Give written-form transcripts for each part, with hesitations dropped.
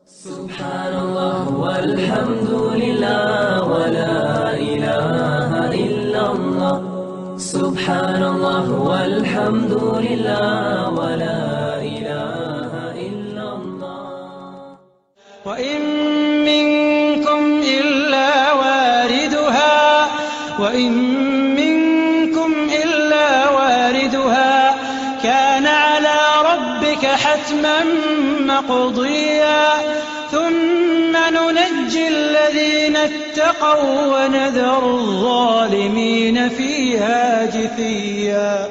Subhanallah walhamdulillah wa la ilaha illallah. Subhanallah walhamdulillah wa la ilaha illallah. Wa in minkum illa wariduha wa in minkum illa wariduha kana ala rabbika hatman maqdiya. ثم ننجي الذين اتقوا ونذر الظالمين فيها جثيا.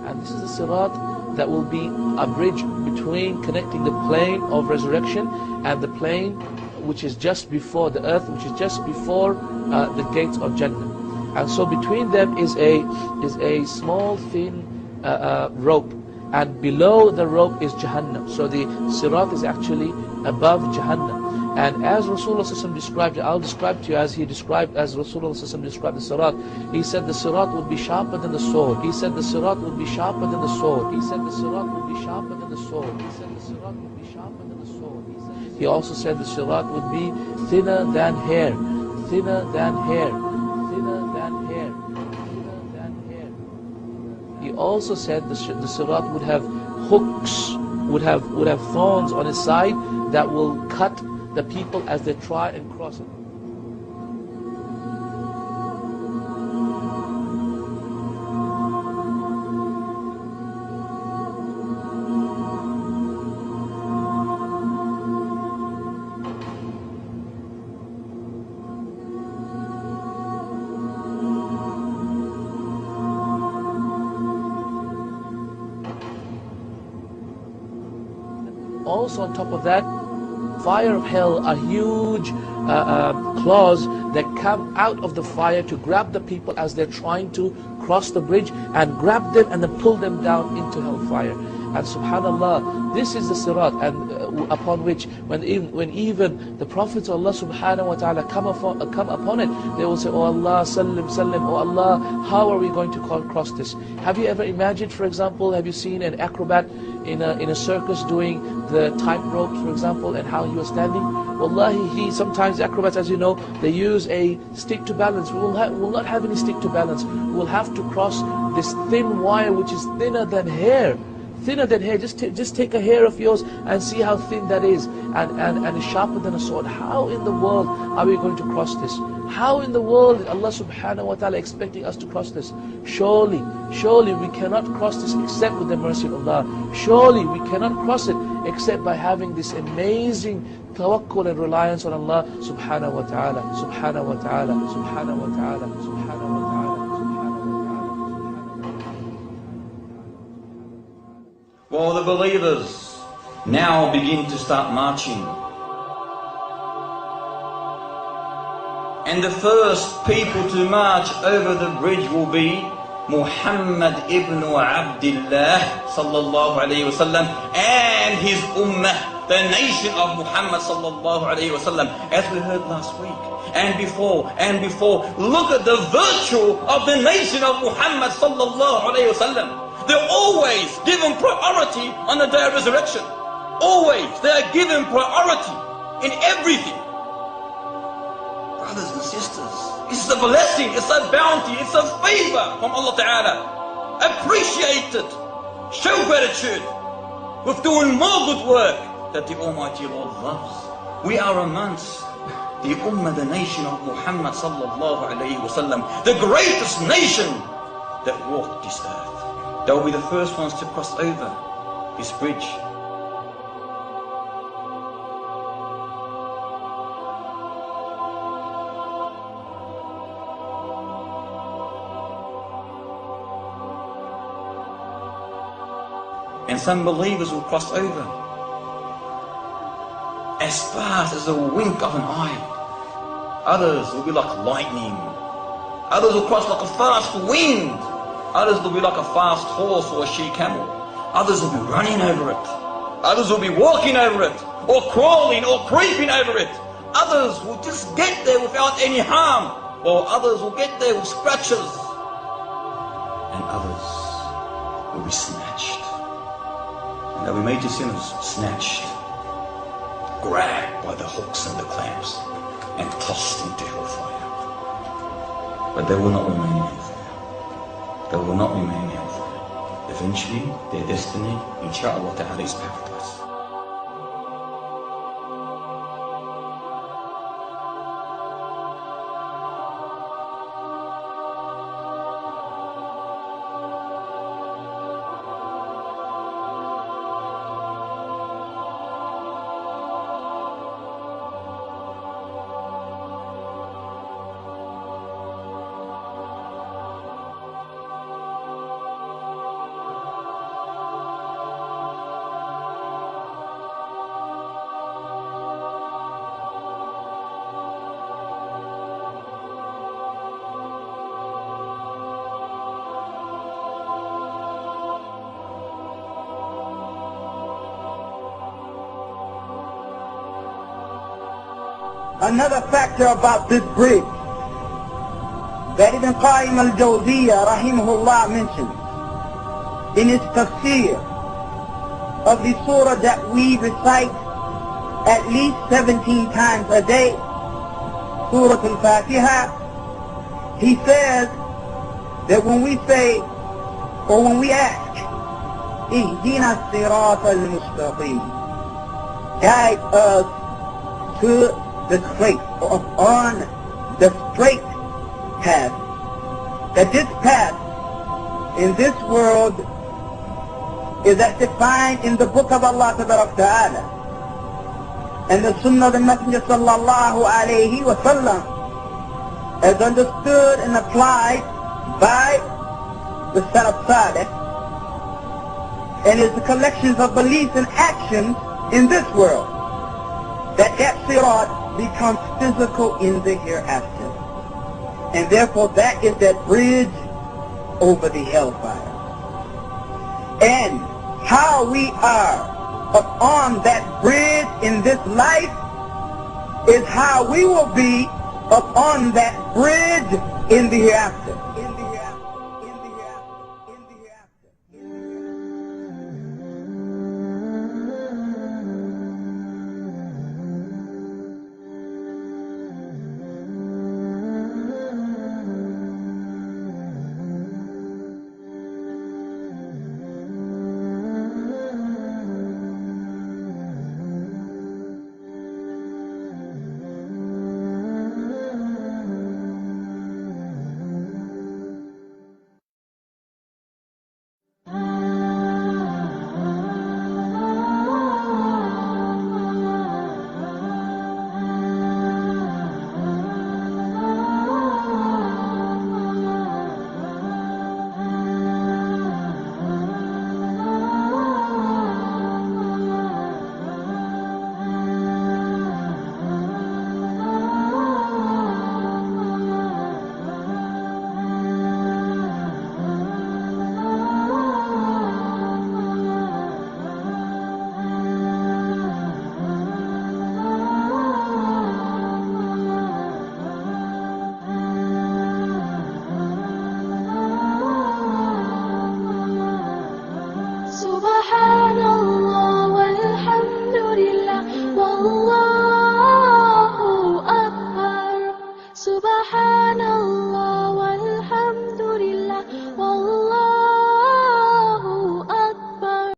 And this is the sirat that will be a bridge between connecting the plane of resurrection and the plane which is just before the earth, which is just before the gates of Jannah. And so between them is a small thin rope, and below the rope is Jahannam. So the sirat is actually above Jahannam. And as Rasulullah described it, I'll describe to you as Rasulullah described the sirat. He said the sirat would be sharper than the sword. He said the sirat would be sharper than the sword. He said the sirat would be sharper than the sword. He said the sirat would be sharper than the sword. He also said the sirat would be thinner than hair, thinner than hair, thinner than hair, thinner than hair. He also said the sirat would have hooks, would have thorns on its side that will cut the people as they try and cross it. Also on top of that, fire of hell are huge claws that come out of the fire to grab the people as they're trying to cross the bridge, and grab them and then pull them down into hellfire. And subhanallah, this is the sirat, and upon which when even the prophets of Allah subhanahu wa ta'ala come upon it, they will say, oh Allah, sallim, sallim, oh Allah, how are we going to cross this? Have you ever imagined, for example, have you seen an acrobat in a circus doing the tightrope, for example, and how he was standing? Wallahi, sometimes acrobats, as you know, they use a stick to balance. We will not have any stick to balance. We will have to cross this thin wire which is thinner than hair. Thinner than hair. Just take a hair of yours and see how thin that is, and it's sharper than a sword. How in the world are we going to cross this? How in the world is Allah subhanahu wa ta'ala expecting us to cross this? Surely we cannot cross this except with the mercy of Allah. Surely we cannot cross it except by having this amazing tawakkul and reliance on Allah subhanahu wa ta'ala, subhanahu wa ta'ala, subhanahu wa ta'ala, subhanahu wa ta'ala. While the believers now begin to start marching, and the first people to march over the bridge will be Muhammad ibn Abdullah sallallahu alayhi wa sallam and his ummah, the nation of Muhammad sallallahu alayhi wa sallam, as we heard last week and before. Look at the virtue of the nation of Muhammad sallallahu alayhi wa sallam. They're always given priority on the day of resurrection. Always. They are given priority in everything. Brothers and sisters, it's a blessing, it's a bounty, it's a favor from Allah Ta'ala. Appreciate it. Show gratitude with doing more good work that the Almighty Lord loves. We are amongst the Ummah, the nation of Muhammad sallallahu alayhi wa sallam, the greatest nation that walked this earth. They will be the first ones to cross over this bridge. And some believers will cross over as fast as a wink of an eye. Others will be like lightning. Others will cross like a fast wind. Others will be like a fast horse or a she-camel. Others will be running over it. Others will be walking over it, or crawling or creeping over it. Others will just get there without any harm, while others will get there with scratches. And others will be snatched. And they'll be made to sinners, snatched, grabbed by the hooks and the clamps, and tossed into hellfire. But they will not remain in hellfire. They will not remain in hellfire. Eventually, their destiny, inshaAllah ta'ala, is paradise. Another factor about this bridge that Ibn Qayyim al-Jawziyya rahimahullah mentions in his tafsir of the surah that we recite at least 17 times a day, Surah Al-Fatiha. He says that when we say, or when we ask, Ihdina as-sirat al-mustaqim, guide us to the straight, or on the straight path, that this path in this world is as defined in the book of Allah Ta'ala and the Sunnah of the Messenger sallallahu alayhi wa sallam, as understood and applied by the Salaf Salih, and is the collections of beliefs and actions in this world, that sirat becomes physical in the hereafter. And therefore that is that bridge over the hellfire. And how we are upon that bridge in this life is how we will be upon that bridge in the hereafter.